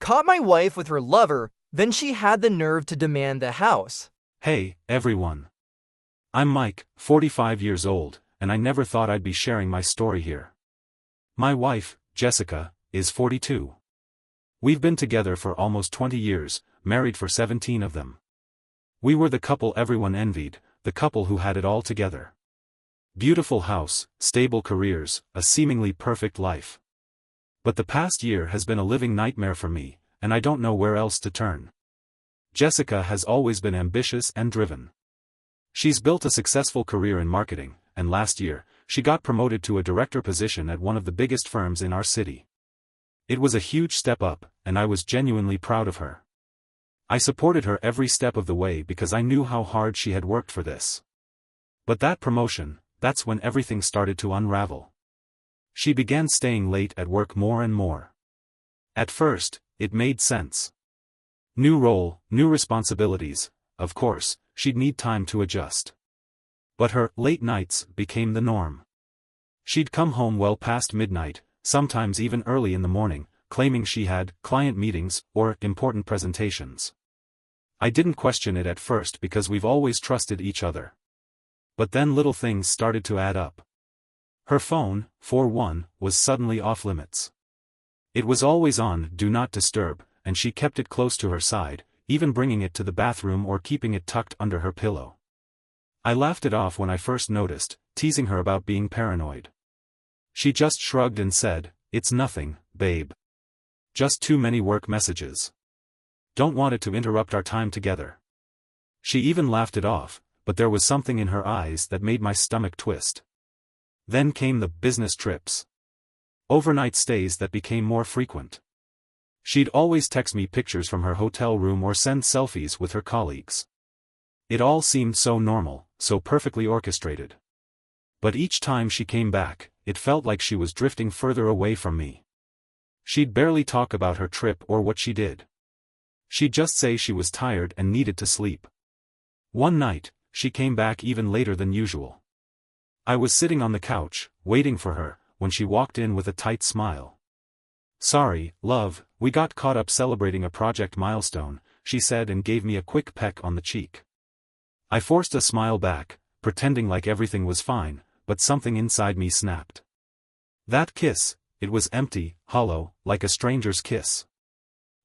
caught my wife with her lover, then she had the nerve to demand the house. Hey, everyone. I'm Mike, 45 years old, and I never thought I'd be sharing my story here. My wife, Jessica, is 42. We've been together for almost 20 years, married for 17 of them. We were the couple everyone envied, the couple who had it all together. Beautiful house, stable careers, a seemingly perfect life. But the past year has been a living nightmare for me, and I don't know where else to turn. Jessica has always been ambitious and driven. She's built a successful career in marketing, and last year, she got promoted to a director position at one of the biggest firms in our city. It was a huge step up, and I was genuinely proud of her. I supported her every step of the way because I knew how hard she had worked for this. But that promotion, that's when everything started to unravel. She began staying late at work more and more. At first, it made sense. New role, new responsibilities, of course, she'd need time to adjust. But her late nights became the norm. She'd come home well past midnight, sometimes even early in the morning, claiming she had client meetings or important presentations. I didn't question it at first because we've always trusted each other. But then little things started to add up. Her phone, for one, was suddenly off limits. It was always on Do Not Disturb, and she kept it close to her side, even bringing it to the bathroom or keeping it tucked under her pillow. I laughed it off when I first noticed, teasing her about being paranoid. She just shrugged and said, "It's nothing, babe. Just too many work messages. Don't want it to interrupt our time together." She even laughed it off, but there was something in her eyes that made my stomach twist. Then came the business trips. Overnight stays that became more frequent. She'd always text me pictures from her hotel room or send selfies with her colleagues. It all seemed so normal, so perfectly orchestrated. But each time she came back, it felt like she was drifting further away from me. She'd barely talk about her trip or what she did. She'd just say she was tired and needed to sleep. One night, she came back even later than usual. I was sitting on the couch, waiting for her, when she walked in with a tight smile. "Sorry, love, we got caught up celebrating a project milestone," she said and gave me a quick peck on the cheek. I forced a smile back, pretending like everything was fine, but something inside me snapped. That kiss, it was empty, hollow, like a stranger's kiss.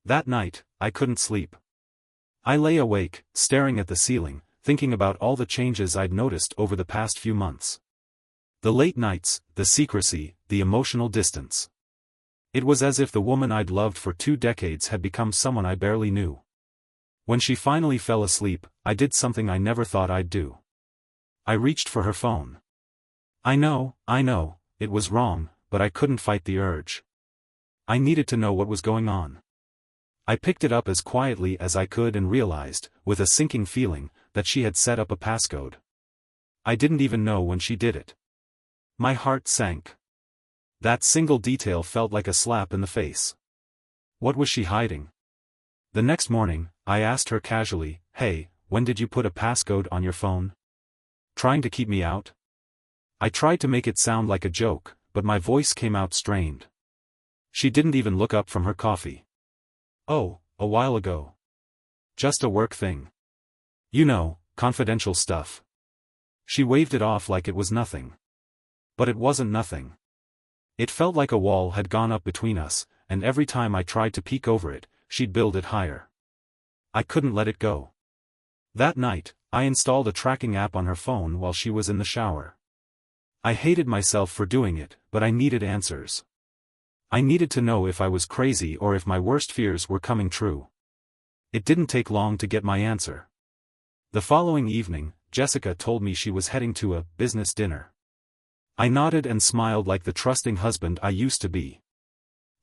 That night, I couldn't sleep. I lay awake, staring at the ceiling, thinking about all the changes I'd noticed over the past few months. The late nights, the secrecy, the emotional distance. It was as if the woman I'd loved for 2 decades had become someone I barely knew. When she finally fell asleep, I did something I never thought I'd do. I reached for her phone. I know, it was wrong, but I couldn't fight the urge. I needed to know what was going on. I picked it up as quietly as I could and realized, with a sinking feeling, that she had set up a passcode. I didn't even know when she did it. My heart sank. That single detail felt like a slap in the face. What was she hiding? The next morning, I asked her casually, "Hey, when did you put a passcode on your phone? Trying to keep me out?" I tried to make it sound like a joke, but my voice came out strained. She didn't even look up from her coffee. "Oh, a while ago. Just a work thing. You know, confidential stuff." She waved it off like it was nothing. But it wasn't nothing. It felt like a wall had gone up between us, and every time I tried to peek over it, she'd build it higher. I couldn't let it go. That night, I installed a tracking app on her phone while she was in the shower. I hated myself for doing it, but I needed answers. I needed to know if I was crazy or if my worst fears were coming true. It didn't take long to get my answer. The following evening, Jessica told me she was heading to a business dinner. I nodded and smiled like the trusting husband I used to be.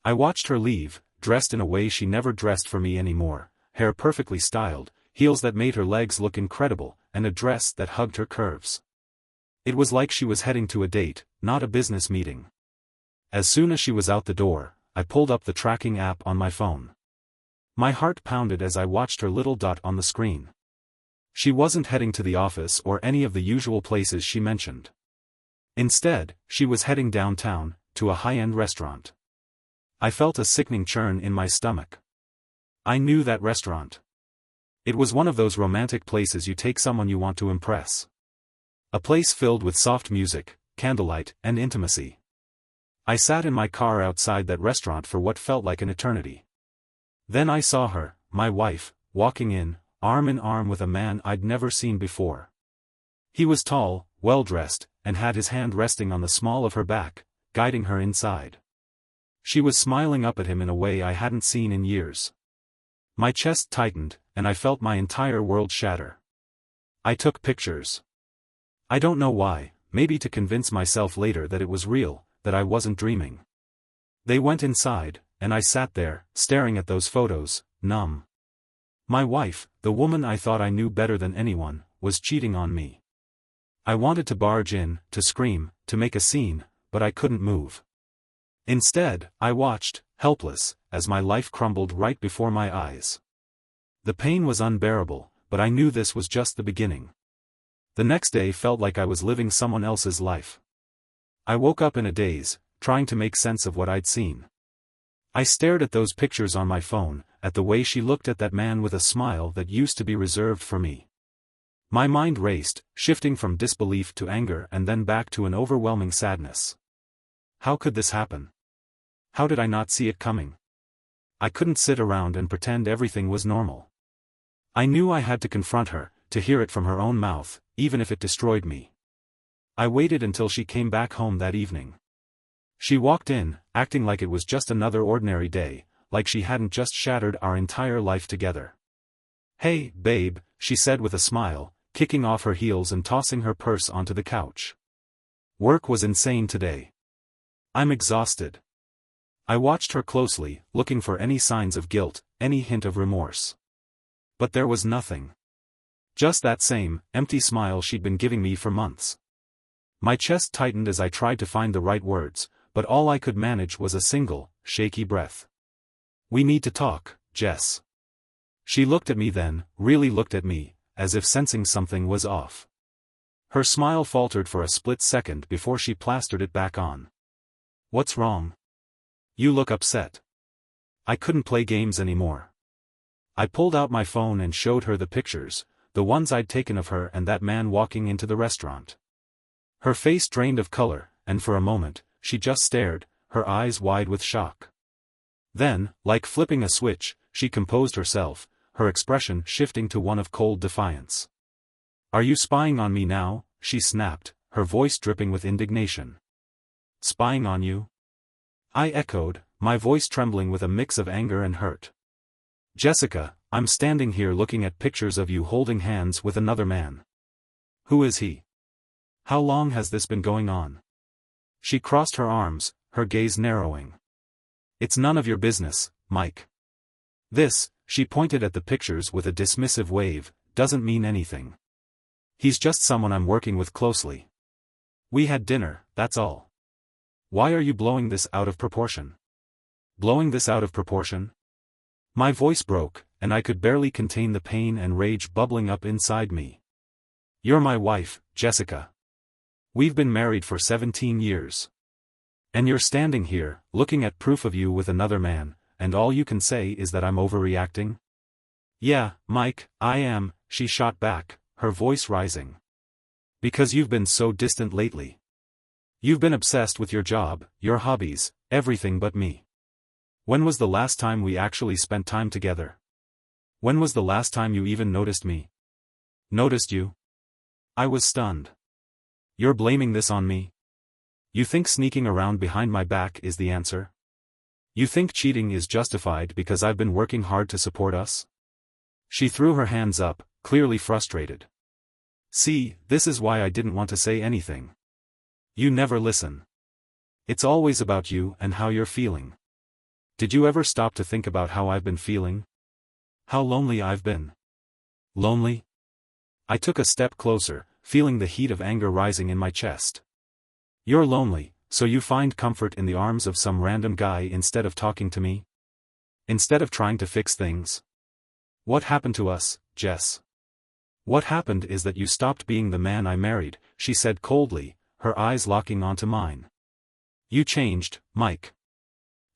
I watched her leave, dressed in a way she never dressed for me anymore, hair perfectly styled, heels that made her legs look incredible, and a dress that hugged her curves. It was like she was heading to a date, not a business meeting. As soon as she was out the door, I pulled up the tracking app on my phone. My heart pounded as I watched her little dot on the screen. She wasn't heading to the office or any of the usual places she mentioned. Instead, she was heading downtown, to a high-end restaurant. I felt a sickening churn in my stomach. I knew that restaurant. It was one of those romantic places you take someone you want to impress. A place filled with soft music, candlelight, and intimacy. I sat in my car outside that restaurant for what felt like an eternity. Then I saw her, my wife, walking in arm with a man I'd never seen before. He was tall, well-dressed, and had his hand resting on the small of her back, guiding her inside. She was smiling up at him in a way I hadn't seen in years. My chest tightened, and I felt my entire world shatter. I took pictures. I don't know why, maybe to convince myself later that it was real, that I wasn't dreaming. They went inside, and I sat there, staring at those photos, numb. My wife, the woman I thought I knew better than anyone, was cheating on me. I wanted to barge in, to scream, to make a scene, but I couldn't move. Instead, I watched, helpless, as my life crumbled right before my eyes. The pain was unbearable, but I knew this was just the beginning. The next day felt like I was living someone else's life. I woke up in a daze, trying to make sense of what I'd seen. I stared at those pictures on my phone, at the way she looked at that man with a smile that used to be reserved for me. My mind raced, shifting from disbelief to anger and then back to an overwhelming sadness. How could this happen? How did I not see it coming? I couldn't sit around and pretend everything was normal. I knew I had to confront her, to hear it from her own mouth, even if it destroyed me. I waited until she came back home that evening. She walked in, acting like it was just another ordinary day, like she hadn't just shattered our entire life together. "Hey, babe," she said with a smile, kicking off her heels and tossing her purse onto the couch. "Work was insane today. I'm exhausted." I watched her closely, looking for any signs of guilt, any hint of remorse. But there was nothing. Just that same, empty smile she'd been giving me for months. My chest tightened as I tried to find the right words, but all I could manage was a single, shaky breath. "We need to talk, Jess." She looked at me then, really looked at me, as if sensing something was off. Her smile faltered for a split second before she plastered it back on. "What's wrong? You look upset." I couldn't play games anymore. I pulled out my phone and showed her the pictures, the ones I'd taken of her and that man walking into the restaurant. Her face drained of color, and for a moment, she just stared, her eyes wide with shock. Then, like flipping a switch, she composed herself, her expression shifting to one of cold defiance. "Are you spying on me now?" she snapped, her voice dripping with indignation. "Spying on you?" I echoed, my voice trembling with a mix of anger and hurt. "Jessica, I'm standing here looking at pictures of you holding hands with another man. Who is he? How long has this been going on?" She crossed her arms, her gaze narrowing. "It's none of your business, Mike. This," she pointed at the pictures with a dismissive wave, "doesn't mean anything. He's just someone I'm working with closely. We had dinner, that's all. Why are you blowing this out of proportion?" "Blowing this out of proportion?" My voice broke, and I could barely contain the pain and rage bubbling up inside me. "You're my wife, Jessica. We've been married for 17 years. And you're standing here, looking at proof of you with another man, and all you can say is that I'm overreacting?" "Yeah, Mike, I am," she shot back, her voice rising. "Because you've been so distant lately. You've been obsessed with your job, your hobbies, everything but me. When was the last time we actually spent time together? When was the last time you even noticed me?" "Noticed you?" I was stunned. "You're blaming this on me? You think sneaking around behind my back is the answer? You think cheating is justified because I've been working hard to support us?" She threw her hands up, clearly frustrated. "See, this is why I didn't want to say anything. You never listen. It's always about you and how you're feeling. Did you ever stop to think about how I've been feeling? How lonely I've been." "Lonely?" I took a step closer, feeling the heat of anger rising in my chest. "You're lonely, so you find comfort in the arms of some random guy instead of talking to me? Instead of trying to fix things? What happened to us, Jess? What happened is that you stopped being the man I married," she said coldly, her eyes locking onto mine. "You changed, Mike.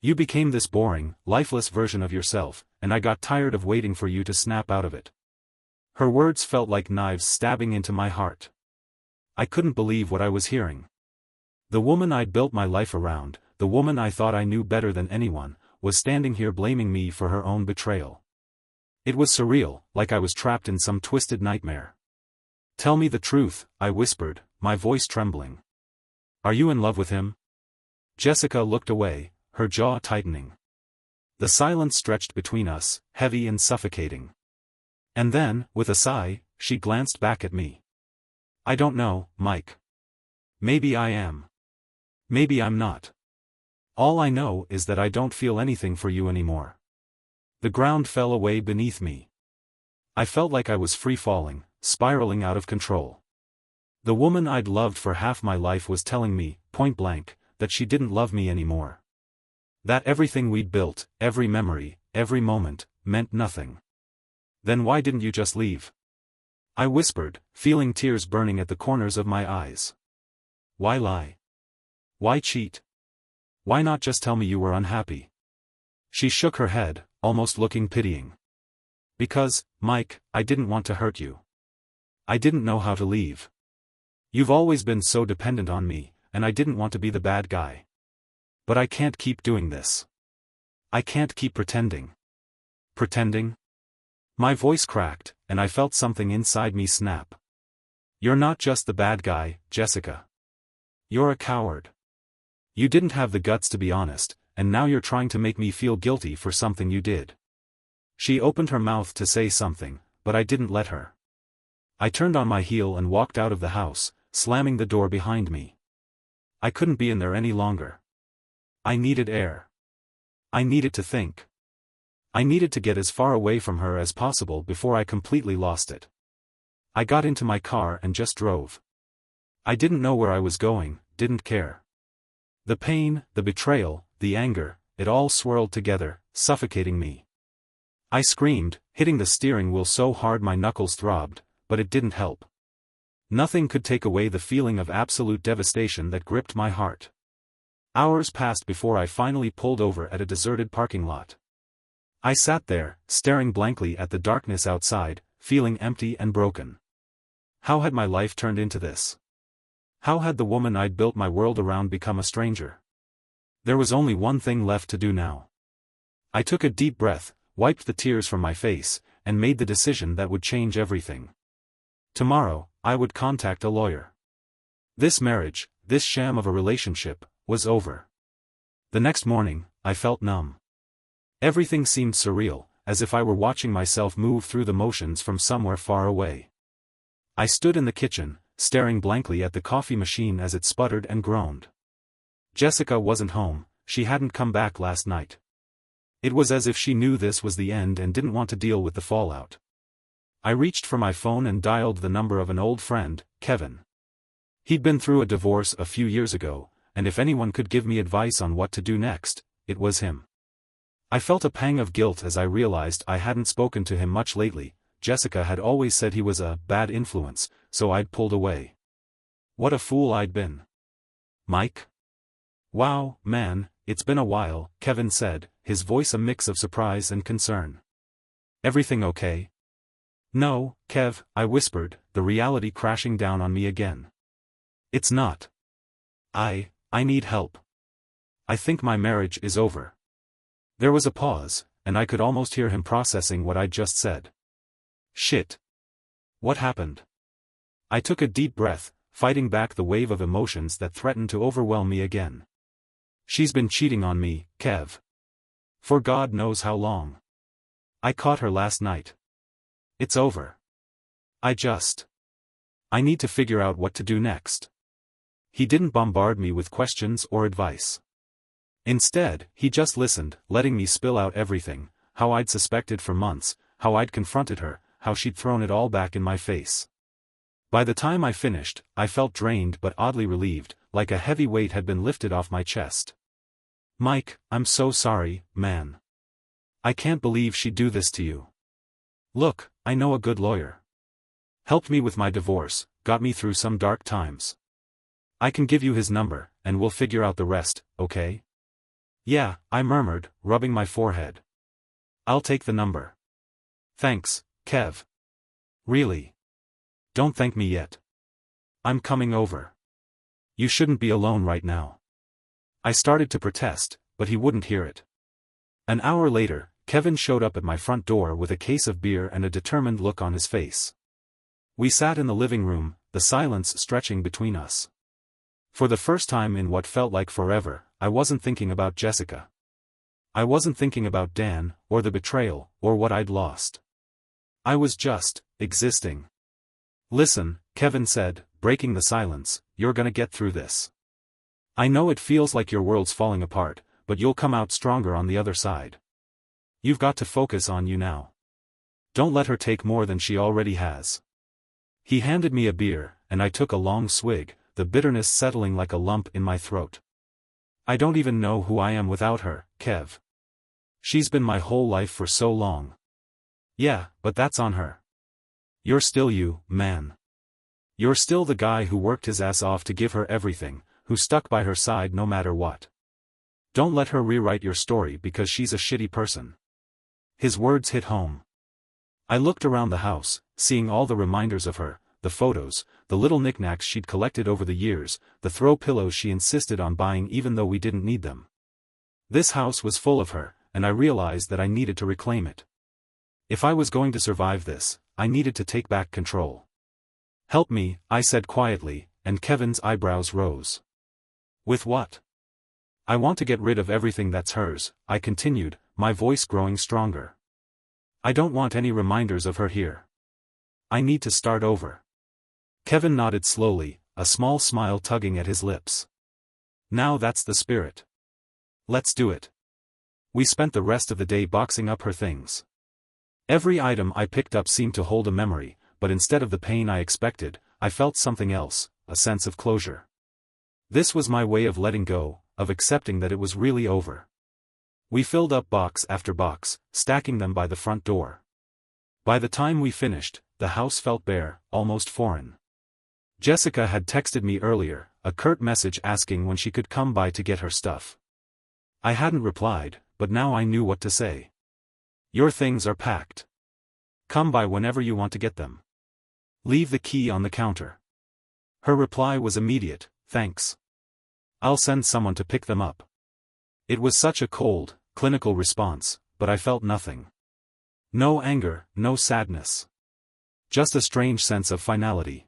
You became this boring, lifeless version of yourself, and I got tired of waiting for you to snap out of it. Her words felt like knives stabbing into my heart. I couldn't believe what I was hearing. The woman I'd built my life around, the woman I thought I knew better than anyone, was standing here blaming me for her own betrayal. It was surreal, like I was trapped in some twisted nightmare. "Tell me the truth," I whispered, my voice trembling. "Are you in love with him?" Jessica looked away, her jaw tightening. The silence stretched between us, heavy and suffocating. And then, with a sigh, she glanced back at me. "I don't know, Mike. Maybe I am. Maybe I'm not. All I know is that I don't feel anything for you anymore." The ground fell away beneath me. I felt like I was free-falling, spiraling out of control. The woman I'd loved for half my life was telling me, point blank, that she didn't love me anymore. That everything we'd built, every memory, every moment, meant nothing. "Then why didn't you just leave?" I whispered, feeling tears burning at the corners of my eyes. "Why lie? Why cheat? Why not just tell me you were unhappy?" She shook her head, almost looking pitying. "Because, Mike, I didn't want to hurt you. I didn't know how to leave. You've always been so dependent on me, and I didn't want to be the bad guy. But I can't keep doing this. I can't keep pretending." "Pretending?" My voice cracked, and I felt something inside me snap. "You're not just the bad guy, Jessica. You're a coward. You didn't have the guts to be honest, and now you're trying to make me feel guilty for something you did." She opened her mouth to say something, but I didn't let her. I turned on my heel and walked out of the house, slamming the door behind me. I couldn't be in there any longer. I needed air. I needed to think. I needed to get as far away from her as possible before I completely lost it. I got into my car and just drove. I didn't know where I was going, didn't care. The pain, the betrayal, the anger, it all swirled together, suffocating me. I screamed, hitting the steering wheel so hard my knuckles throbbed, but it didn't help. Nothing could take away the feeling of absolute devastation that gripped my heart. Hours passed before I finally pulled over at a deserted parking lot. I sat there, staring blankly at the darkness outside, feeling empty and broken. How had my life turned into this? How had the woman I'd built my world around become a stranger? There was only one thing left to do now. I took a deep breath, wiped the tears from my face, and made the decision that would change everything. Tomorrow, I would contact a lawyer. This marriage, this sham of a relationship, was over. The next morning, I felt numb. Everything seemed surreal, as if I were watching myself move through the motions from somewhere far away. I stood in the kitchen, staring blankly at the coffee machine as it sputtered and groaned. Jessica wasn't home, she hadn't come back last night. It was as if she knew this was the end and didn't want to deal with the fallout. I reached for my phone and dialed the number of an old friend, Kevin. He'd been through a divorce a few years ago, and if anyone could give me advice on what to do next, it was him. I felt a pang of guilt as I realized I hadn't spoken to him much lately. Jessica had always said he was a bad influence, so I'd pulled away. What a fool I'd been. "Mike?" "Wow, man, it's been a while," Kevin said, his voice a mix of surprise and concern. "Everything okay?" "No, Kev," I whispered, the reality crashing down on me again. "It's not. I need help. I think my marriage is over." There was a pause, and I could almost hear him processing what I'd just said. Shit. What happened? I took a deep breath, fighting back the wave of emotions that threatened to overwhelm me again. "She's been cheating on me, Kev. For God knows how long. I caught her last night. It's over. I need to figure out what to do next." He didn't bombard me with questions or advice. Instead, he just listened, letting me spill out everything, how I'd suspected for months, how I'd confronted her, how she'd thrown it all back in my face. By the time I finished, I felt drained but oddly relieved, like a heavy weight had been lifted off my chest. "Mike, I'm so sorry, man. I can't believe she'd do this to you. Look, I know a good lawyer. Helped me with my divorce, got me through some dark times. I can give you his number, and we'll figure out the rest, okay?" Yeah, I murmured, rubbing my forehead. I'll take the number. Thanks, Kev. Really? Don't thank me yet. I'm coming over. You shouldn't be alone right now. I started to protest, but he wouldn't hear it. An hour later, Kevin showed up at my front door with a case of beer and a determined look on his face. We sat in the living room, the silence stretching between us. For the first time in what felt like forever, I wasn't thinking about Jessica. I wasn't thinking about Dan, or the betrayal, or what I'd lost. I was just existing. Listen, Kevin said, breaking the silence, you're gonna get through this. I know it feels like your world's falling apart, but you'll come out stronger on the other side. You've got to focus on you now. Don't let her take more than she already has. He handed me a beer, and I took a long swig, the bitterness settling like a lump in my throat. I don't even know who I am without her, Kev. She's been my whole life for so long. Yeah, but that's on her. You're still you, man. You're still the guy who worked his ass off to give her everything, who stuck by her side no matter what. Don't let her rewrite your story because she's a shitty person. His words hit home. I looked around the house, seeing all the reminders of her, the photos, the little knickknacks she'd collected over the years, the throw pillows she insisted on buying even though we didn't need them. This house was full of her, and I realized that I needed to reclaim it. If I was going to survive this, I needed to take back control. Help me, I said quietly, and Kevin's eyebrows rose. With what? I want to get rid of everything that's hers, I continued, my voice growing stronger. I don't want any reminders of her here. I need to start over. Kevin nodded slowly, a small smile tugging at his lips. Now that's the spirit. Let's do it. We spent the rest of the day boxing up her things. Every item I picked up seemed to hold a memory, but instead of the pain I expected, I felt something else, a sense of closure. This was my way of letting go, of accepting that it was really over. We filled up box after box, stacking them by the front door. By the time we finished, the house felt bare, almost foreign. Jessica had texted me earlier, a curt message asking when she could come by to get her stuff. I hadn't replied, but now I knew what to say. Your things are packed. Come by whenever you want to get them. Leave the key on the counter. Her reply was immediate, thanks. I'll send someone to pick them up. It was such a cold, clinical response, but I felt nothing. No anger, no sadness. Just a strange sense of finality.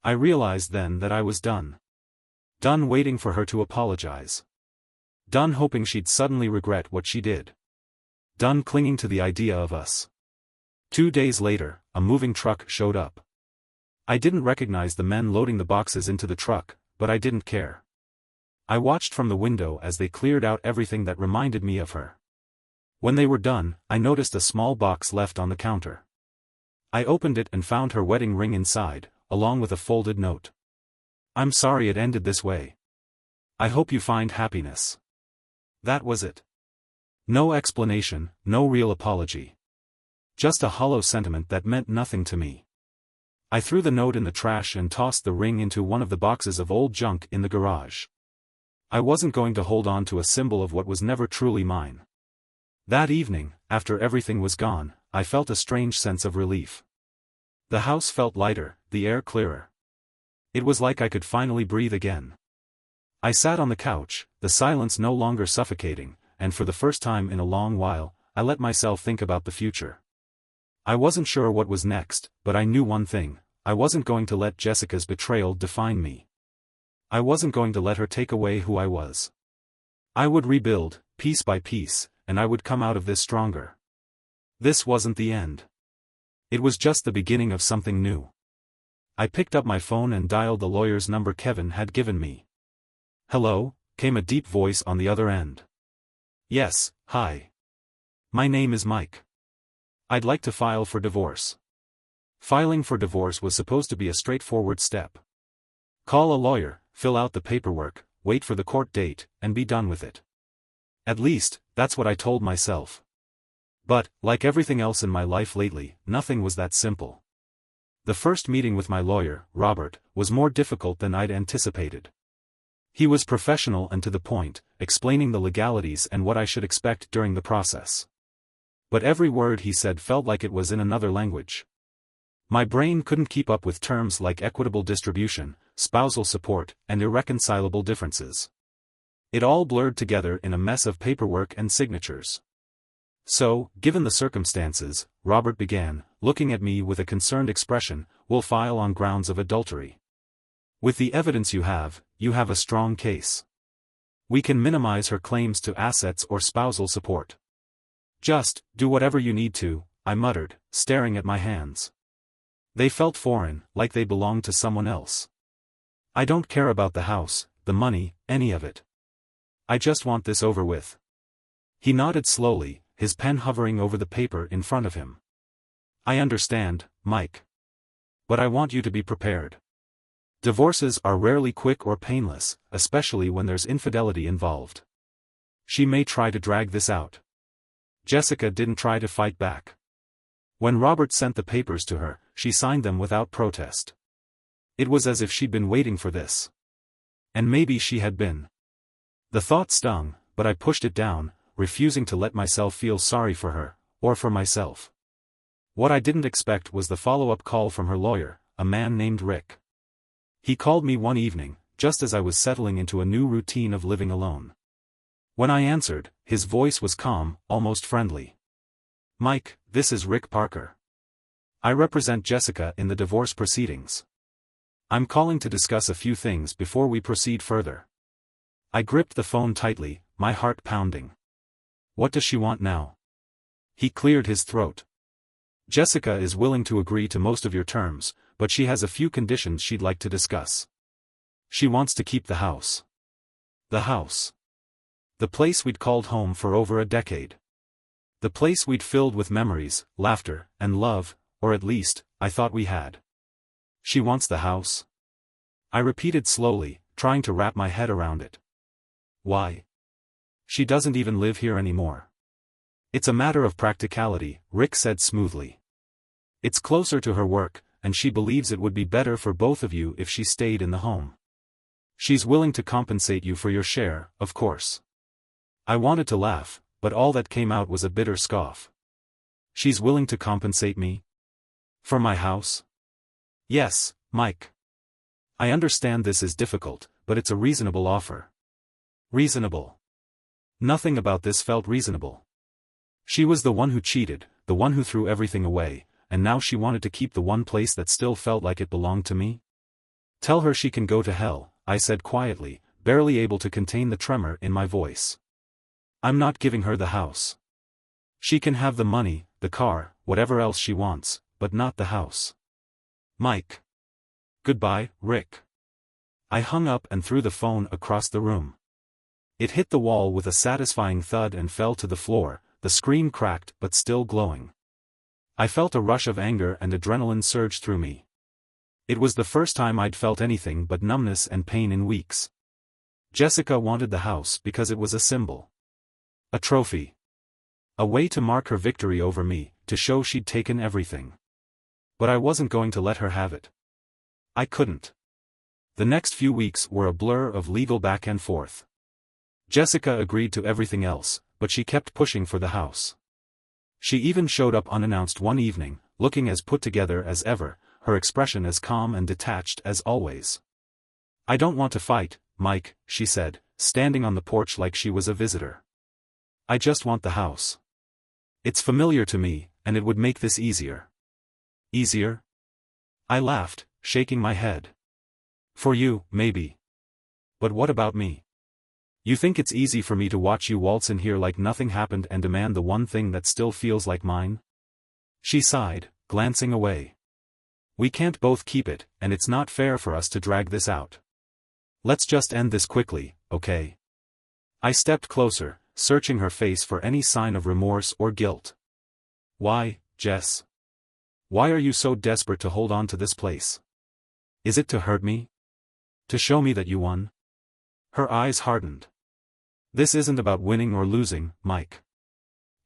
I realized then that I was done. Done waiting for her to apologize. Done hoping she'd suddenly regret what she did. Done clinging to the idea of us. 2 days later, a moving truck showed up. I didn't recognize the men loading the boxes into the truck, but I didn't care. I watched from the window as they cleared out everything that reminded me of her. When they were done, I noticed a small box left on the counter. I opened it and found her wedding ring inside, along with a folded note. I'm sorry it ended this way. I hope you find happiness. That was it. No explanation, no real apology. Just a hollow sentiment that meant nothing to me. I threw the note in the trash and tossed the ring into one of the boxes of old junk in the garage. I wasn't going to hold on to a symbol of what was never truly mine. That evening, after everything was gone, I felt a strange sense of relief. The house felt lighter, the air clearer. It was like I could finally breathe again. I sat on the couch, the silence no longer suffocating, and for the first time in a long while, I let myself think about the future. I wasn't sure what was next, but I knew one thing: I wasn't going to let Jessica's betrayal define me. I wasn't going to let her take away who I was. I would rebuild, piece by piece, and I would come out of this stronger. This wasn't the end. It was just the beginning of something new. I picked up my phone and dialed the lawyer's number Kevin had given me. Hello, came a deep voice on the other end. Yes, hi. My name is Mike. I'd like to file for divorce. Filing for divorce was supposed to be a straightforward step. Call a lawyer, fill out the paperwork, wait for the court date, and be done with it. At least, that's what I told myself. But, like everything else in my life lately, nothing was that simple. The first meeting with my lawyer, Robert, was more difficult than I'd anticipated. He was professional and to the point, explaining the legalities and what I should expect during the process. But every word he said felt like it was in another language. My brain couldn't keep up with terms like equitable distribution, spousal support, and irreconcilable differences. It all blurred together in a mess of paperwork and signatures. So, given the circumstances, Robert began, looking at me with a concerned expression, "We'll file on grounds of adultery. With the evidence you have a strong case. We can minimize her claims to assets or spousal support." "Just, do whatever you need to," I muttered, staring at my hands. They felt foreign, like they belonged to someone else. "I don't care about the house, the money, any of it. I just want this over with." He nodded slowly, his pen hovering over the paper in front of him. "I understand, Mike. But I want you to be prepared. Divorces are rarely quick or painless, especially when there's infidelity involved. She may try to drag this out." Jessica didn't try to fight back. When Robert sent the papers to her, she signed them without protest. It was as if she'd been waiting for this. And maybe she had been. The thought stung, but I pushed it down, refusing to let myself feel sorry for her, or for myself. What I didn't expect was the follow-up call from her lawyer, a man named Rick. He called me one evening, just as I was settling into a new routine of living alone. When I answered, his voice was calm, almost friendly. "Mike, this is Rick Parker. I represent Jessica in the divorce proceedings. I'm calling to discuss a few things before we proceed further." I gripped the phone tightly, my heart pounding. "What does she want now?" He cleared his throat. "Jessica is willing to agree to most of your terms, but she has a few conditions she'd like to discuss. She wants to keep the house. The house. The place we'd called home for over a decade. The place we'd filled with memories, laughter, and love, or at least, I thought we had. She wants the house." I repeated slowly, trying to wrap my head around it. "Why? She doesn't even live here anymore." "It's a matter of practicality," Rick said smoothly. "It's closer to her work, and she believes it would be better for both of you if she stayed in the home. She's willing to compensate you for your share, of course." I wanted to laugh, but all that came out was a bitter scoff. "She's willing to compensate me? For my house?" "Yes, Mike. I understand this is difficult, but it's a reasonable offer." Reasonable? Nothing about this felt reasonable. She was the one who cheated, the one who threw everything away, and now she wanted to keep the one place that still felt like it belonged to me? "Tell her she can go to hell," I said quietly, barely able to contain the tremor in my voice. "I'm not giving her the house. She can have the money, the car, whatever else she wants, but not the house." "Mike." "Goodbye, Rick." I hung up and threw the phone across the room. It hit the wall with a satisfying thud and fell to the floor, the screen cracked but still glowing. I felt a rush of anger and adrenaline surge through me. It was the first time I'd felt anything but numbness and pain in weeks. Jessica wanted the house because it was a symbol. A trophy. A way to mark her victory over me, to show she'd taken everything. But I wasn't going to let her have it. I couldn't. The next few weeks were a blur of legal back and forth. Jessica agreed to everything else, but she kept pushing for the house. She even showed up unannounced one evening, looking as put together as ever, her expression as calm and detached as always. "I don't want to fight, Mike," she said, standing on the porch like she was a visitor. "I just want the house. It's familiar to me, and it would make this easier." "Easier?" I laughed, shaking my head. "For you, maybe. But what about me? You think it's easy for me to watch you waltz in here like nothing happened and demand the one thing that still feels like mine?" She sighed, glancing away. "We can't both keep it, and it's not fair for us to drag this out. Let's just end this quickly, okay?" I stepped closer, searching her face for any sign of remorse or guilt. "Why, Jess? Why are you so desperate to hold on to this place? Is it to hurt me? To show me that you won?" Her eyes hardened. "This isn't about winning or losing, Mike.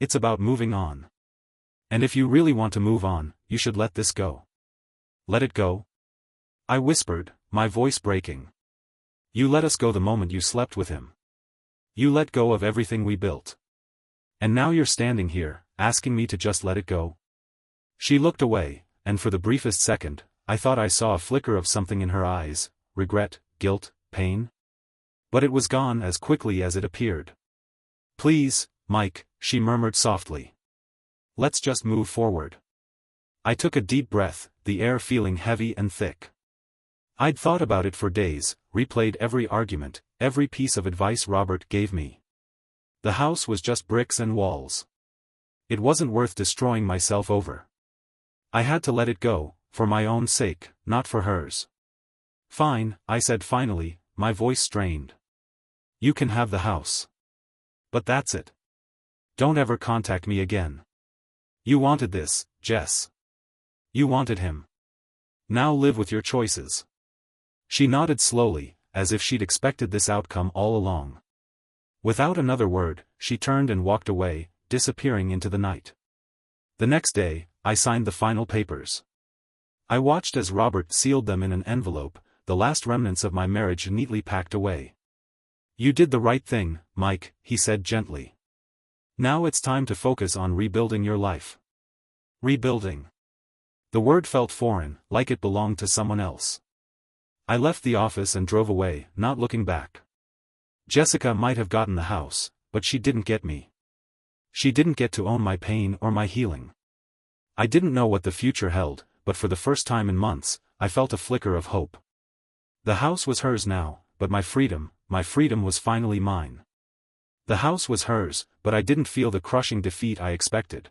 It's about moving on. And if you really want to move on, you should let this go." "Let it go?" I whispered, my voice breaking. You let us go the moment you slept with him. You let go of everything we built. And now you're standing here, asking me to just let it go? She looked away, and for the briefest second, I thought I saw a flicker of something in her eyes, regret, guilt, pain. But it was gone as quickly as it appeared. Please, Mike, she murmured softly. Let's just move forward. I took a deep breath, the air feeling heavy and thick. I'd thought about it for days, replayed every argument, every piece of advice Robert gave me. The house was just bricks and walls. It wasn't worth destroying myself over. I had to let it go, for my own sake, not for hers. Fine, I said finally, my voice strained. You can have the house. But that's it. Don't ever contact me again. You wanted this, Jess. You wanted him. Now live with your choices. She nodded slowly, as if she'd expected this outcome all along. Without another word, she turned and walked away, disappearing into the night. The next day, I signed the final papers. I watched as Robert sealed them in an envelope, the last remnants of my marriage neatly packed away. You did the right thing, Mike, he said gently. Now it's time to focus on rebuilding your life. Rebuilding. The word felt foreign, like it belonged to someone else. I left the office and drove away, not looking back. Jessica might have gotten the house, but she didn't get me. She didn't get to own my pain or my healing. I didn't know what the future held, but for the first time in months, I felt a flicker of hope. The house was hers now, but my freedom was finally mine. The house was hers, but I didn't feel the crushing defeat I expected.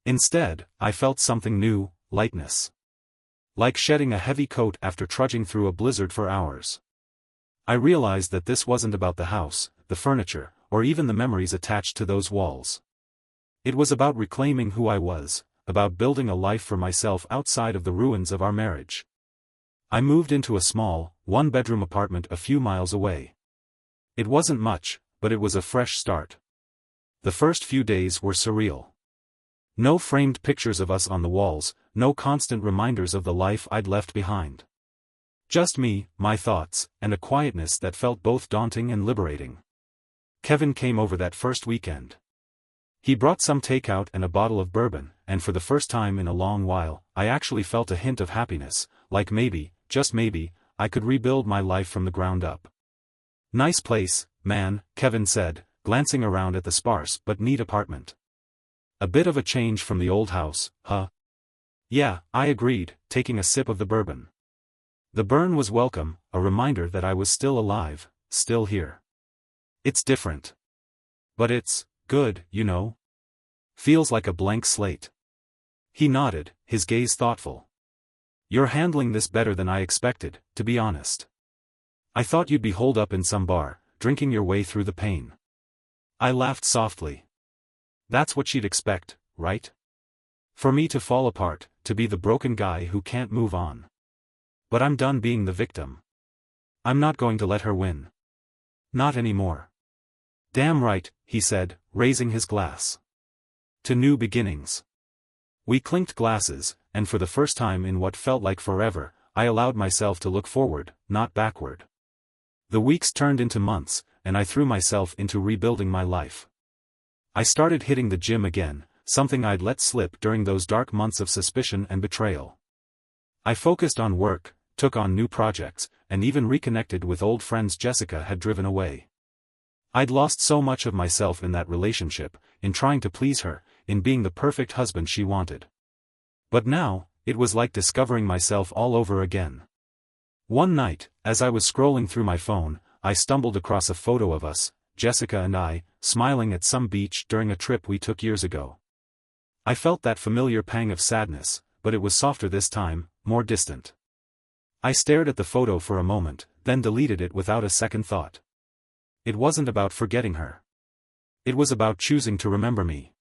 Instead, I felt something new, lightness. Like shedding a heavy coat after trudging through a blizzard for hours. I realized that this wasn't about the house, the furniture, or even the memories attached to those walls. It was about reclaiming who I was, about building a life for myself outside of the ruins of our marriage. I moved into a small, one-bedroom apartment a few miles away. It wasn't much, but it was a fresh start. The first few days were surreal. No framed pictures of us on the walls, no constant reminders of the life I'd left behind. Just me, my thoughts, and a quietness that felt both daunting and liberating. Kevin came over that first weekend. He brought some takeout and a bottle of bourbon, and for the first time in a long while, I actually felt a hint of happiness, like maybe, just maybe, I could rebuild my life from the ground up. Nice place, man, Kevin said, glancing around at the sparse but neat apartment. A bit of a change from the old house, huh? Yeah, I agreed, taking a sip of the bourbon. The burn was welcome, a reminder that I was still alive, still here. It's different. But it's good, you know? Feels like a blank slate. He nodded, his gaze thoughtful. You're handling this better than I expected, to be honest. I thought you'd be holed up in some bar, drinking your way through the pain. I laughed softly. That's what she'd expect, right? For me to fall apart, to be the broken guy who can't move on. But I'm done being the victim. I'm not going to let her win. Not anymore. Damn right, he said, raising his glass. To new beginnings. We clinked glasses, and for the first time in what felt like forever, I allowed myself to look forward, not backward. The weeks turned into months, and I threw myself into rebuilding my life. I started hitting the gym again, something I'd let slip during those dark months of suspicion and betrayal. I focused on work, took on new projects, and even reconnected with old friends Jessica had driven away. I'd lost so much of myself in that relationship, in trying to please her, in being the perfect husband she wanted. But now, it was like discovering myself all over again. One night, as I was scrolling through my phone, I stumbled across a photo of us, Jessica and I, smiling at some beach during a trip we took years ago. I felt that familiar pang of sadness, but it was softer this time, more distant. I stared at the photo for a moment, then deleted it without a second thought. It wasn't about forgetting her. It was about choosing to remember me.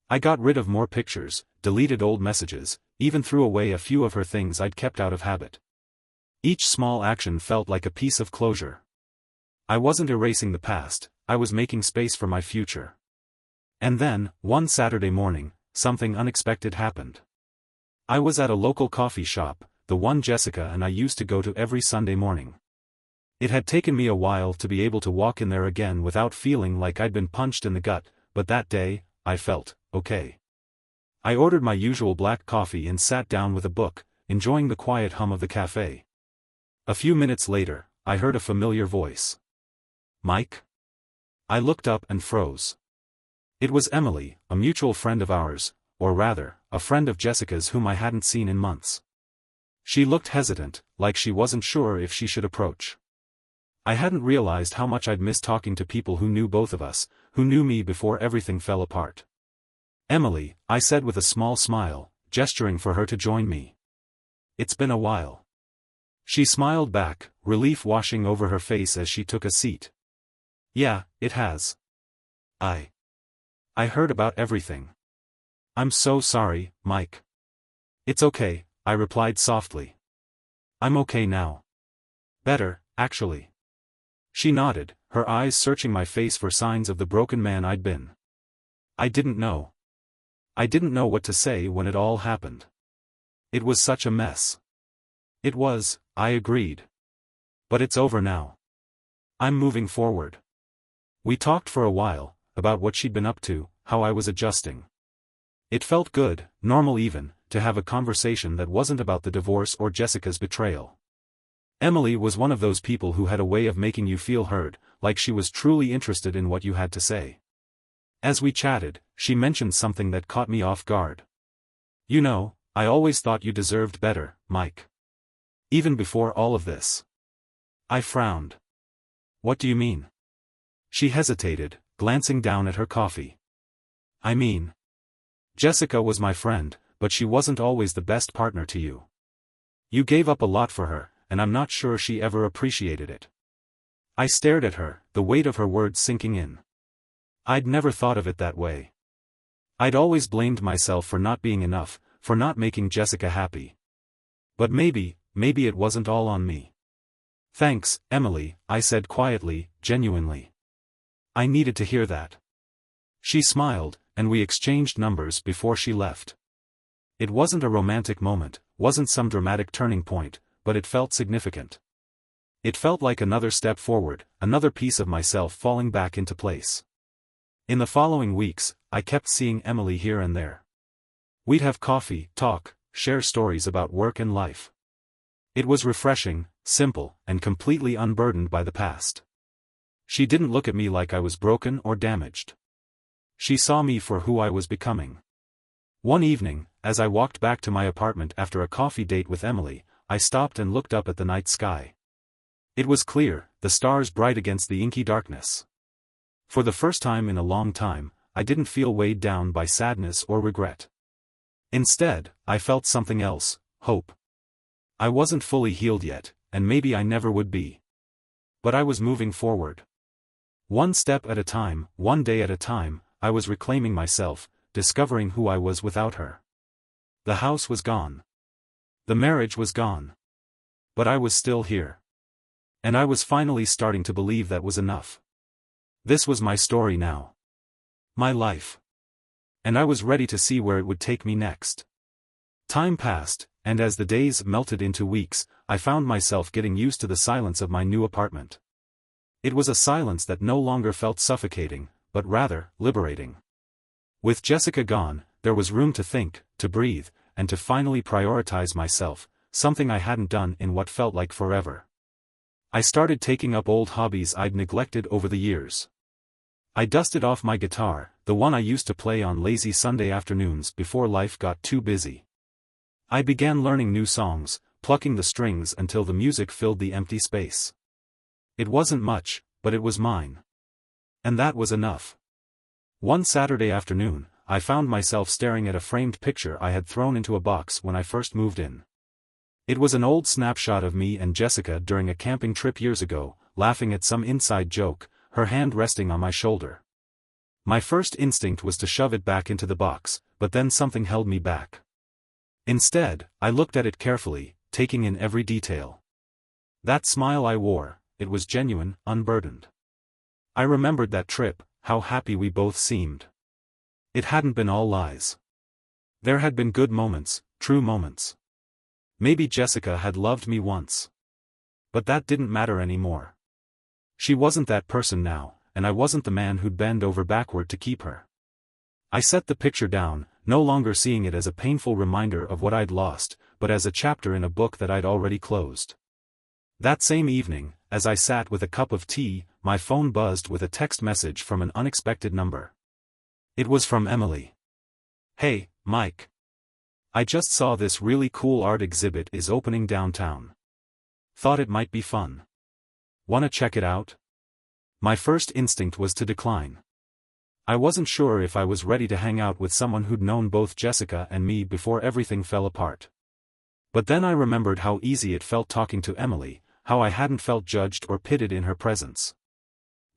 I got rid of more pictures, deleted old messages, even threw away a few of her things I'd kept out of habit. Each small action felt like a piece of closure. I wasn't erasing the past, I was making space for my future. And then, one Saturday morning, something unexpected happened. I was at a local coffee shop, the one Jessica and I used to go to every Sunday morning. It had taken me a while to be able to walk in there again without feeling like I'd been punched in the gut, but that day, I felt okay. I ordered my usual black coffee and sat down with a book, enjoying the quiet hum of the cafe. A few minutes later, I heard a familiar voice. "Mike?" I looked up and froze. It was Emily, a mutual friend of ours, or rather, a friend of Jessica's whom I hadn't seen in months. She looked hesitant, like she wasn't sure if she should approach. I hadn't realized how much I'd missed talking to people who knew both of us, who knew me before everything fell apart. "Emily," I said with a small smile, gesturing for her to join me. "It's been a while." She smiled back, relief washing over her face as she took a seat. "Yeah, it has. I heard about everything. I'm so sorry, Mike." "It's okay," I replied softly. "I'm okay now. Better, actually." She nodded, her eyes searching my face for signs of the broken man I'd been. I didn't know. I didn't know what to say when it all happened. It was such a mess. It was, I agreed. But it's over now. I'm moving forward. We talked for a while, about what she'd been up to, how I was adjusting. It felt good, normal even, to have a conversation that wasn't about the divorce or Jessica's betrayal. Emily was one of those people who had a way of making you feel heard, like she was truly interested in what you had to say. As we chatted, she mentioned something that caught me off guard. "You know, I always thought you deserved better, Mike. Even before all of this." I frowned. "What do you mean?" She hesitated, glancing down at her coffee. "I mean, Jessica was my friend, but she wasn't always the best partner to you. You gave up a lot for her, and I'm not sure she ever appreciated it." I stared at her, the weight of her words sinking in. I'd never thought of it that way. I'd always blamed myself for not being enough, for not making Jessica happy. But maybe it wasn't all on me. "Thanks, Emily," I said quietly, genuinely. I needed to hear that. She smiled, and we exchanged numbers before she left. It wasn't a romantic moment, wasn't some dramatic turning point, but it felt significant. It felt like another step forward, another piece of myself falling back into place. In the following weeks, I kept seeing Emily here and there. We'd have coffee, talk, share stories about work and life. It was refreshing, simple, and completely unburdened by the past. She didn't look at me like I was broken or damaged. She saw me for who I was becoming. One evening, as I walked back to my apartment after a coffee date with Emily, I stopped and looked up at the night sky. It was clear, the stars bright against the inky darkness. For the first time in a long time, I didn't feel weighed down by sadness or regret. Instead, I felt something else, hope. I wasn't fully healed yet, and maybe I never would be. But I was moving forward. One step at a time, one day at a time, I was reclaiming myself, discovering who I was without her. The house was gone. The marriage was gone. But I was still here. And I was finally starting to believe that was enough. This was my story now. My life. And I was ready to see where it would take me next. Time passed, and as the days melted into weeks, I found myself getting used to the silence of my new apartment. It was a silence that no longer felt suffocating, but rather, liberating. With Jessica gone, there was room to think, to breathe, and to finally prioritize myself, something I hadn't done in what felt like forever. I started taking up old hobbies I'd neglected over the years. I dusted off my guitar, the one I used to play on lazy Sunday afternoons before life got too busy. I began learning new songs, plucking the strings until the music filled the empty space. It wasn't much, but it was mine. And that was enough. One Saturday afternoon, I found myself staring at a framed picture I had thrown into a box when I first moved in. It was an old snapshot of me and Jessica during a camping trip years ago, laughing at some inside joke, her hand resting on my shoulder. My first instinct was to shove it back into the box, but then something held me back. Instead, I looked at it carefully, taking in every detail. That smile I wore, it was genuine, unburdened. I remembered that trip, how happy we both seemed. It hadn't been all lies. There had been good moments, true moments. Maybe Jessica had loved me once. But that didn't matter anymore. She wasn't that person now, and I wasn't the man who'd bend over backward to keep her. I set the picture down, no longer seeing it as a painful reminder of what I'd lost, but as a chapter in a book that I'd already closed. That same evening, as I sat with a cup of tea, my phone buzzed with a text message from an unexpected number. It was from Emily. "Hey, Mike. I just saw this really cool art exhibit is opening downtown. Thought it might be fun. Wanna check it out?" My first instinct was to decline. I wasn't sure if I was ready to hang out with someone who'd known both Jessica and me before everything fell apart. But then I remembered how easy it felt talking to Emily, how I hadn't felt judged or pitted in her presence.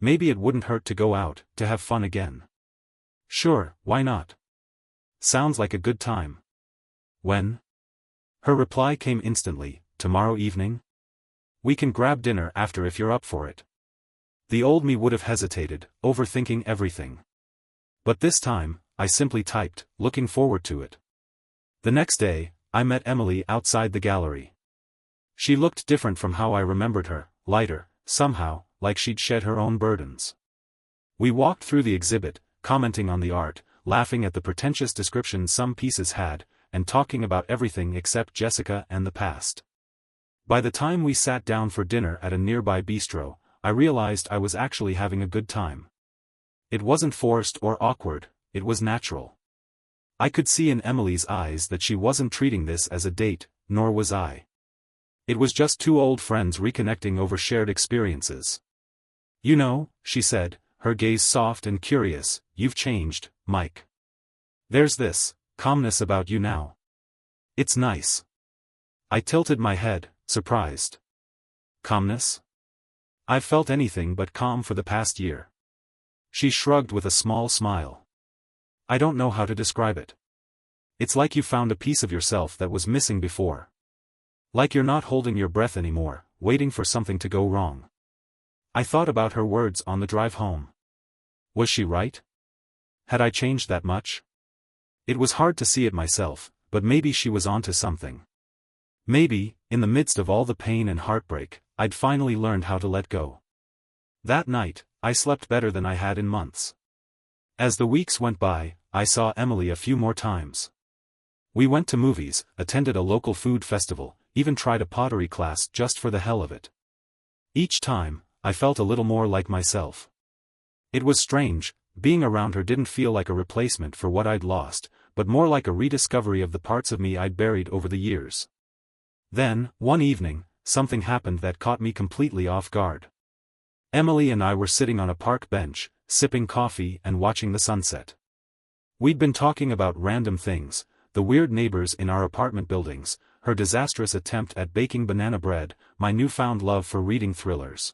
Maybe it wouldn't hurt to go out, to have fun again. Sure, why not? Sounds like a good time. When? Her reply came instantly, "Tomorrow evening? We can grab dinner after if you're up for it." The old me would have hesitated, overthinking everything. But this time, I simply typed, "Looking forward to it." The next day, I met Emily outside the gallery. She looked different from how I remembered her, lighter, somehow, like she'd shed her own burdens. We walked through the exhibit, commenting on the art, laughing at the pretentious descriptions some pieces had, and talking about everything except Jessica and the past. By the time we sat down for dinner at a nearby bistro, I realized I was actually having a good time. It wasn't forced or awkward, it was natural. I could see in Emily's eyes that she wasn't treating this as a date, nor was I. It was just two old friends reconnecting over shared experiences. "You know," she said, her gaze soft and curious, "you've changed, Mike. There's this calmness about you now. It's nice." I tilted my head, surprised. Calmness? I've felt anything but calm for the past year. She shrugged with a small smile. "I don't know how to describe it. It's like you found a piece of yourself that was missing before. Like you're not holding your breath anymore, waiting for something to go wrong." I thought about her words on the drive home. Was she right? Had I changed that much? It was hard to see it myself, but maybe she was onto something. Maybe, in the midst of all the pain and heartbreak, I'd finally learned how to let go. That night, I slept better than I had in months. As the weeks went by, I saw Emily a few more times. We went to movies, attended a local food festival, even tried a pottery class just for the hell of it. Each time, I felt a little more like myself. It was strange, being around her didn't feel like a replacement for what I'd lost, but more like a rediscovery of the parts of me I'd buried over the years. Then, one evening, something happened that caught me completely off guard. Emily and I were sitting on a park bench, sipping coffee and watching the sunset. We'd been talking about random things, the weird neighbors in our apartment buildings, her disastrous attempt at baking banana bread, my newfound love for reading thrillers.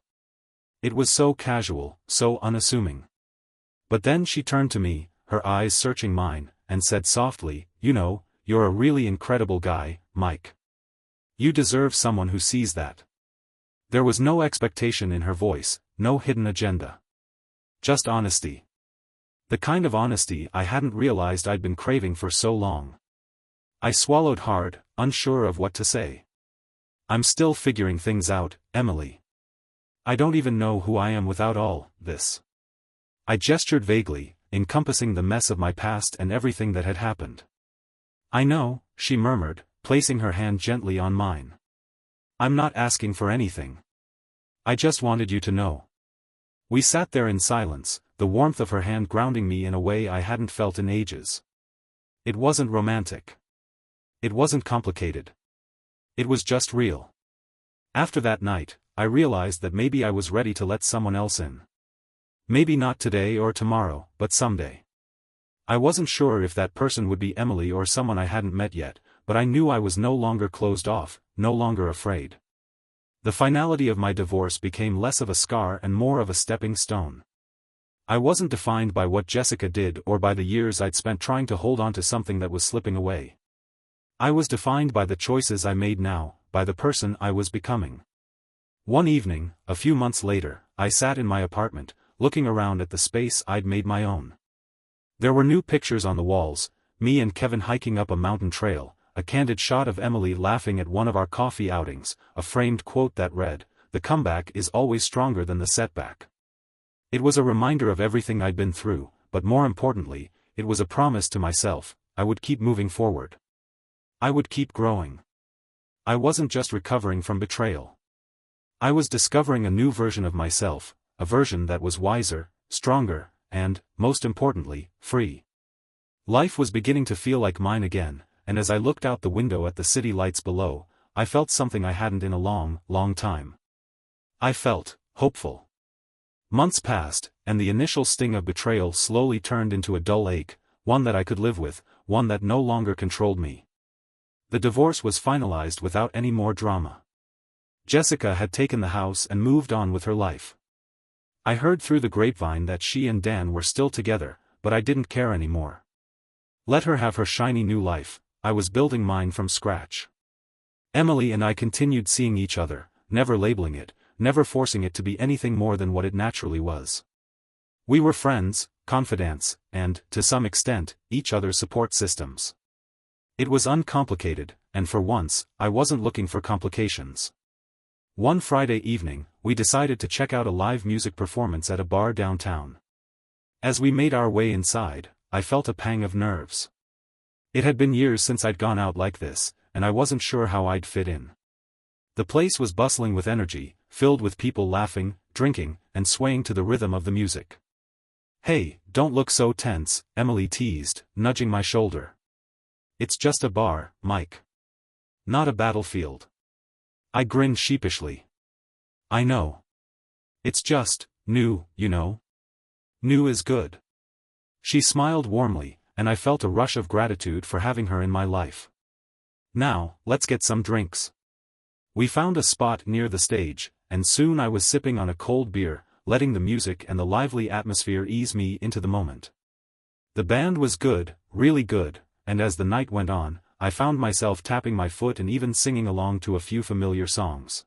It was so casual, so unassuming. But then she turned to me, her eyes searching mine, and said softly, "You know, you're a really incredible guy, Mike. You deserve someone who sees that." There was no expectation in her voice, no hidden agenda. Just honesty. The kind of honesty I hadn't realized I'd been craving for so long. I swallowed hard, unsure of what to say. "I'm still figuring things out, Emily. I don't even know who I am without all this." I gestured vaguely, encompassing the mess of my past and everything that had happened. "I know," she murmured, placing her hand gently on mine. "I'm not asking for anything. I just wanted you to know." We sat there in silence, the warmth of her hand grounding me in a way I hadn't felt in ages. It wasn't romantic. It wasn't complicated. It was just real. After that night, I realized that maybe I was ready to let someone else in. Maybe not today or tomorrow, but someday. I wasn't sure if that person would be Emily or someone I hadn't met yet, but I knew I was no longer closed off, no longer afraid. The finality of my divorce became less of a scar and more of a stepping stone. I wasn't defined by what Jessica did or by the years I'd spent trying to hold on to something that was slipping away. I was defined by the choices I made now, by the person I was becoming. One evening, a few months later, I sat in my apartment, looking around at the space I'd made my own. There were new pictures on the walls, me and Kevin hiking up a mountain trail, a candid shot of Emily laughing at one of our coffee outings, a framed quote that read, "The comeback is always stronger than the setback." It was a reminder of everything I'd been through, but more importantly, it was a promise to myself, I would keep moving forward. I would keep growing. I wasn't just recovering from betrayal. I was discovering a new version of myself, a version that was wiser, stronger, and, most importantly, free. Life was beginning to feel like mine again, and as I looked out the window at the city lights below, I felt something I hadn't in a long, long time. I felt hopeful. Months passed, and the initial sting of betrayal slowly turned into a dull ache, one that I could live with, one that no longer controlled me. The divorce was finalized without any more drama. Jessica had taken the house and moved on with her life. I heard through the grapevine that she and Dan were still together, but I didn't care anymore. Let her have her shiny new life, I was building mine from scratch. Emily and I continued seeing each other, never labeling it, never forcing it to be anything more than what it naturally was. We were friends, confidants, and, to some extent, each other's support systems. It was uncomplicated, and for once, I wasn't looking for complications. One Friday evening, we decided to check out a live music performance at a bar downtown. As we made our way inside, I felt a pang of nerves. It had been years since I'd gone out like this, and I wasn't sure how I'd fit in. The place was bustling with energy, filled with people laughing, drinking, and swaying to the rhythm of the music. "Hey, don't look so tense," Emily teased, nudging my shoulder. "It's just a bar, Mike. Not a battlefield." I grinned sheepishly. "I know. It's just new, you know. New is good." She smiled warmly, and I felt a rush of gratitude for having her in my life. "Now, let's get some drinks." We found a spot near the stage, and soon I was sipping on a cold beer, letting the music and the lively atmosphere ease me into the moment. The band was good, really good, and as the night went on, I found myself tapping my foot and even singing along to a few familiar songs.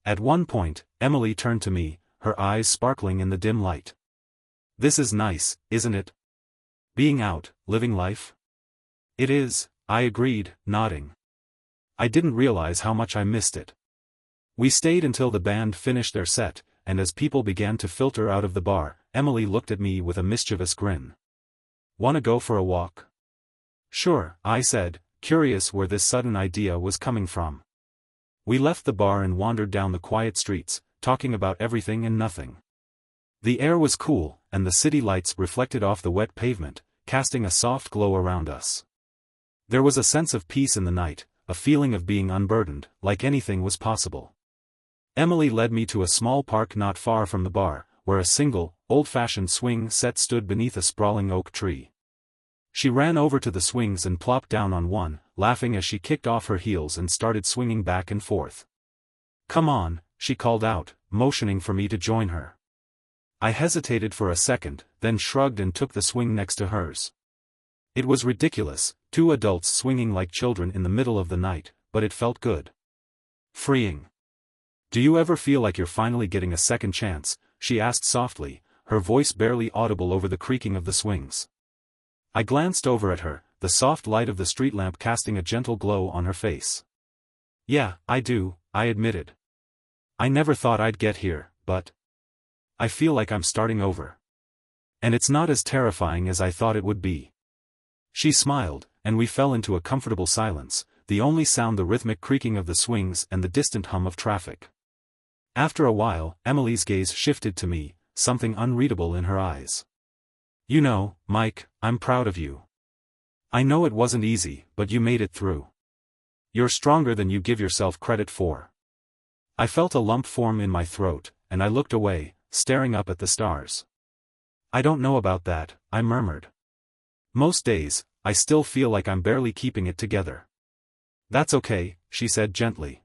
At one point, Emily turned to me, her eyes sparkling in the dim light. "This is nice, isn't it? Being out, living life?" "It is," I agreed, nodding. I didn't realize how much I missed it. We stayed until the band finished their set, and as people began to filter out of the bar, Emily looked at me with a mischievous grin. "Wanna go for a walk?" "Sure," I said, curious where this sudden idea was coming from. We left the bar and wandered down the quiet streets, talking about everything and nothing. The air was cool, and the city lights reflected off the wet pavement, casting a soft glow around us. There was a sense of peace in the night, a feeling of being unburdened, like anything was possible. Emily led me to a small park not far from the bar, where a single, old-fashioned swing set stood beneath a sprawling oak tree. She ran over to the swings and plopped down on one, laughing as she kicked off her heels and started swinging back and forth. "Come on," she called out, motioning for me to join her. I hesitated for a second, then shrugged and took the swing next to hers. It was ridiculous, two adults swinging like children in the middle of the night, but it felt good. Freeing. "Do you ever feel like you're finally getting a second chance?" she asked softly, her voice barely audible over the creaking of the swings. I glanced over at her, the soft light of the street lamp casting a gentle glow on her face. "Yeah, I do," I admitted. "I never thought I'd get here, but I feel like I'm starting over. And it's not as terrifying as I thought it would be." She smiled, and we fell into a comfortable silence, the only sound the rhythmic creaking of the swings and the distant hum of traffic. After a while, Emily's gaze shifted to me, something unreadable in her eyes. "You know, Mike, I'm proud of you. I know it wasn't easy, but you made it through. You're stronger than you give yourself credit for." I felt a lump form in my throat, and I looked away, staring up at the stars. "I don't know about that," I murmured. "Most days, I still feel like I'm barely keeping it together." "That's okay," she said gently.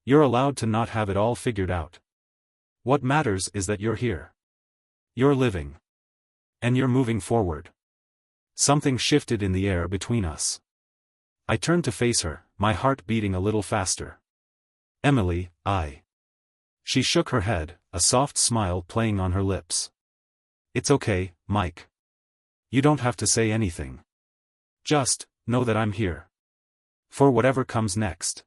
"You're allowed to not have it all figured out. What matters is that you're here. You're living. And you're moving forward." Something shifted in the air between us. I turned to face her, my heart beating a little faster. "Emily, She shook her head, a soft smile playing on her lips. "It's okay, Mike. You don't have to say anything. Just know that I'm here." for whatever comes next.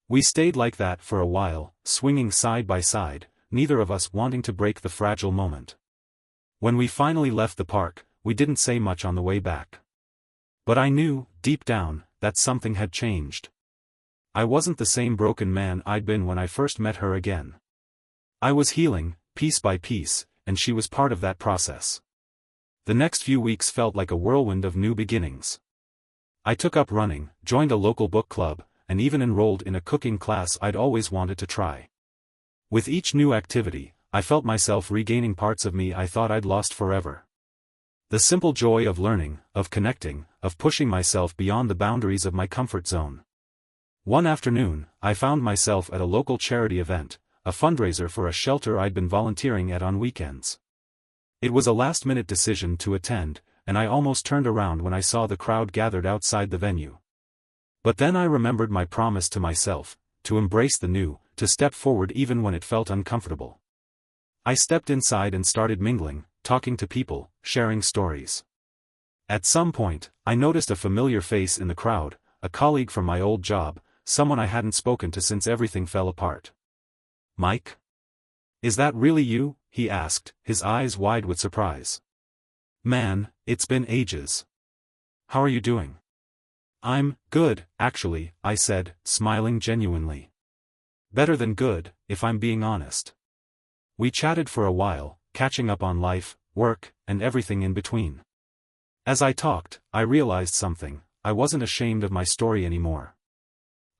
We stayed like that for a while, swinging side by side, neither of us wanting to break the fragile moment. When we finally left the park, we didn't say much on the way back. But I knew, deep down, that something had changed. I wasn't the same broken man I'd been when I first met her again. I was healing, piece by piece, and she was part of that process. The next few weeks felt like a whirlwind of new beginnings. I took up running, joined a local book club, and even enrolled in a cooking class I'd always wanted to try. With each new activity, I felt myself regaining parts of me I thought I'd lost forever. The simple joy of learning, of connecting, of pushing myself beyond the boundaries of my comfort zone. One afternoon, I found myself at a local charity event, a fundraiser for a shelter I'd been volunteering at on weekends. It was a last-minute decision to attend, and I almost turned around when I saw the crowd gathered outside the venue. But then I remembered my promise to myself, to embrace the new, to step forward even when it felt uncomfortable. I stepped inside and started mingling, talking to people, sharing stories. At some point, I noticed a familiar face in the crowd, a colleague from my old job, someone I hadn't spoken to since everything fell apart. "Mike? Is that really you?" he asked, his eyes wide with surprise. "Man, it's been ages. How are you doing?" "I'm good, actually," I said, smiling genuinely. "Better than good, if I'm being honest." We chatted for a while, catching up on life, work, and everything in between. As I talked, I realized something: I wasn't ashamed of my story anymore.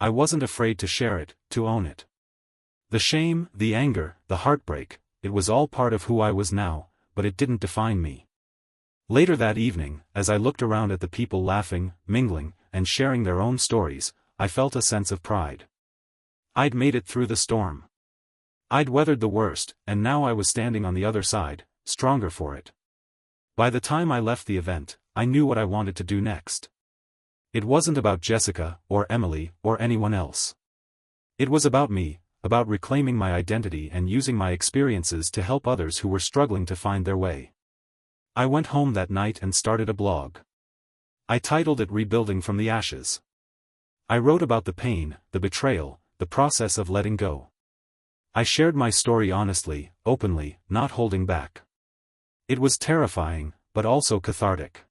I wasn't afraid to share it, to own it. The shame, the anger, the heartbreak, it was all part of who I was now, but it didn't define me. Later that evening, as I looked around at the people laughing, mingling, and sharing their own stories, I felt a sense of pride. I'd made it through the storm. I'd weathered the worst, and now I was standing on the other side, stronger for it. By the time I left the event, I knew what I wanted to do next. It wasn't about Jessica, or Emily, or anyone else. It was about me, about reclaiming my identity and using my experiences to help others who were struggling to find their way. I went home that night and started a blog. I titled it Rebuilding from the Ashes. I wrote about the pain, the betrayal, the process of letting go. I shared my story honestly, openly, not holding back. It was terrifying, but also cathartic.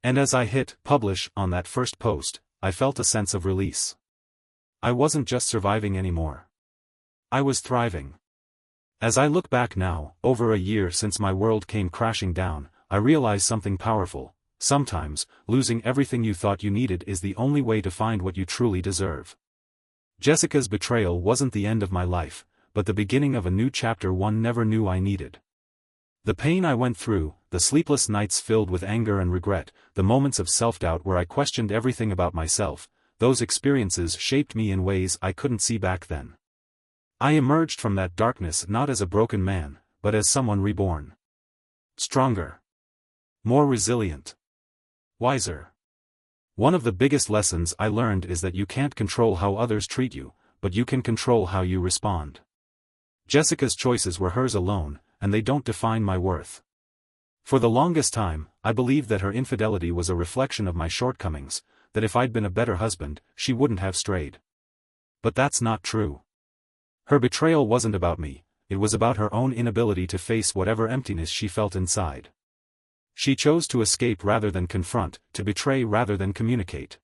And as I hit publish on that first post, I felt a sense of release. I wasn't just surviving anymore. I was thriving. As I look back now, over a year since my world came crashing down, I realize something powerful. Sometimes, losing everything you thought you needed is the only way to find what you truly deserve. Jessica's betrayal wasn't the end of my life, but the beginning of a new chapter one never knew I needed. The pain I went through, the sleepless nights filled with anger and regret, the moments of self-doubt where I questioned everything about myself, those experiences shaped me in ways I couldn't see back then. I emerged from that darkness not as a broken man, but as someone reborn. Stronger. More resilient. Wiser. One of the biggest lessons I learned is that you can't control how others treat you, but you can control how you respond. Jessica's choices were hers alone, and they don't define my worth. For the longest time, I believed that her infidelity was a reflection of my shortcomings, that if I'd been a better husband, she wouldn't have strayed. But that's not true. Her betrayal wasn't about me, it was about her own inability to face whatever emptiness she felt inside. She chose to escape rather than confront, to betray rather than communicate.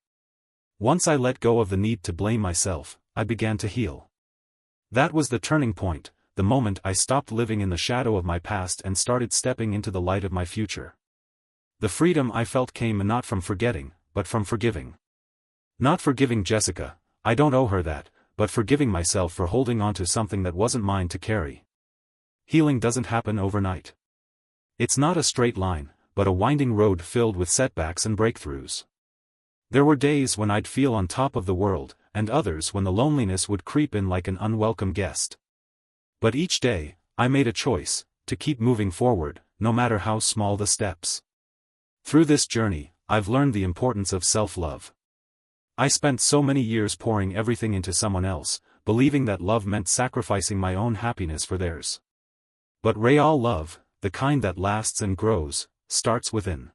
Once I let go of the need to blame myself, I began to heal. That was the turning point, the moment I stopped living in the shadow of my past and started stepping into the light of my future. The freedom I felt came not from forgetting, but from forgiving. Not forgiving Jessica, I don't owe her that, but forgiving myself for holding on to something that wasn't mine to carry. Healing doesn't happen overnight. It's not a straight line, but a winding road filled with setbacks and breakthroughs. There were days when I'd feel on top of the world, and others when the loneliness would creep in like an unwelcome guest. But each day, I made a choice, to keep moving forward, no matter how small the steps. Through this journey, I've learned the importance of self-love. I spent so many years pouring everything into someone else, believing that love meant sacrificing my own happiness for theirs. But real love, the kind that lasts and grows, starts within.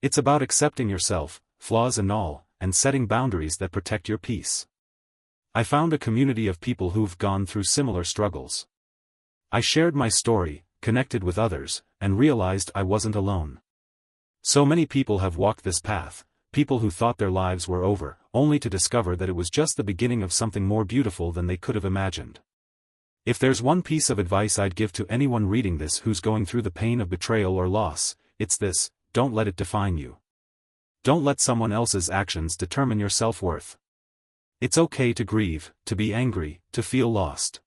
It's about accepting yourself, flaws and all, and setting boundaries that protect your peace. I found a community of people who've gone through similar struggles. I shared my story, connected with others, and realized I wasn't alone. So many people have walked this path, people who thought their lives were over, only to discover that it was just the beginning of something more beautiful than they could have imagined. If there's one piece of advice I'd give to anyone reading this who's going through the pain of betrayal or loss, it's this: don't let it define you. Don't let someone else's actions determine your self-worth. It's okay to grieve, to be angry, to feel lost.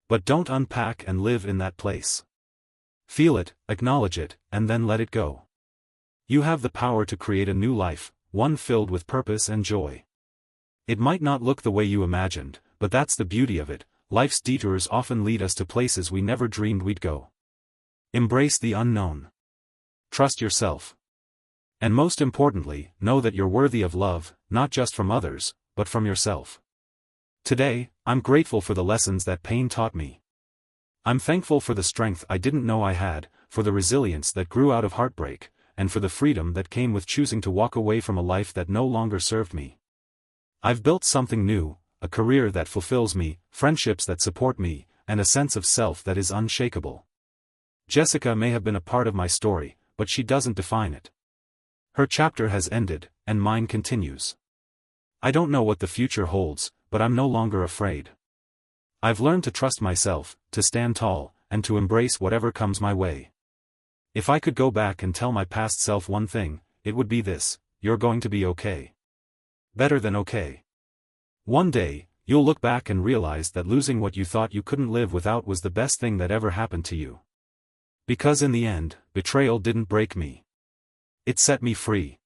But don't unpack and live in that place. Feel it, acknowledge it, and then let it go. You have the power to create a new life, one filled with purpose and joy. It might not look the way you imagined, but that's the beauty of it. Life's detours often lead us to places we never dreamed we'd go. Embrace the unknown. Trust yourself. And most importantly, know that you're worthy of love, not just from others, but from yourself. Today, I'm grateful for the lessons that pain taught me. I'm thankful for the strength I didn't know I had, for the resilience that grew out of heartbreak, and for the freedom that came with choosing to walk away from a life that no longer served me. I've built something new, a career that fulfills me, friendships that support me, and a sense of self that is unshakable. Jessica may have been a part of my story, but she doesn't define it. Her chapter has ended, and mine continues. I don't know what the future holds, but I'm no longer afraid. I've learned to trust myself, to stand tall, and to embrace whatever comes my way. If I could go back and tell my past self one thing, it would be this: you're going to be okay. Better than okay. One day, you'll look back and realize that losing what you thought you couldn't live without was the best thing that ever happened to you. Because in the end, betrayal didn't break me. It set me free.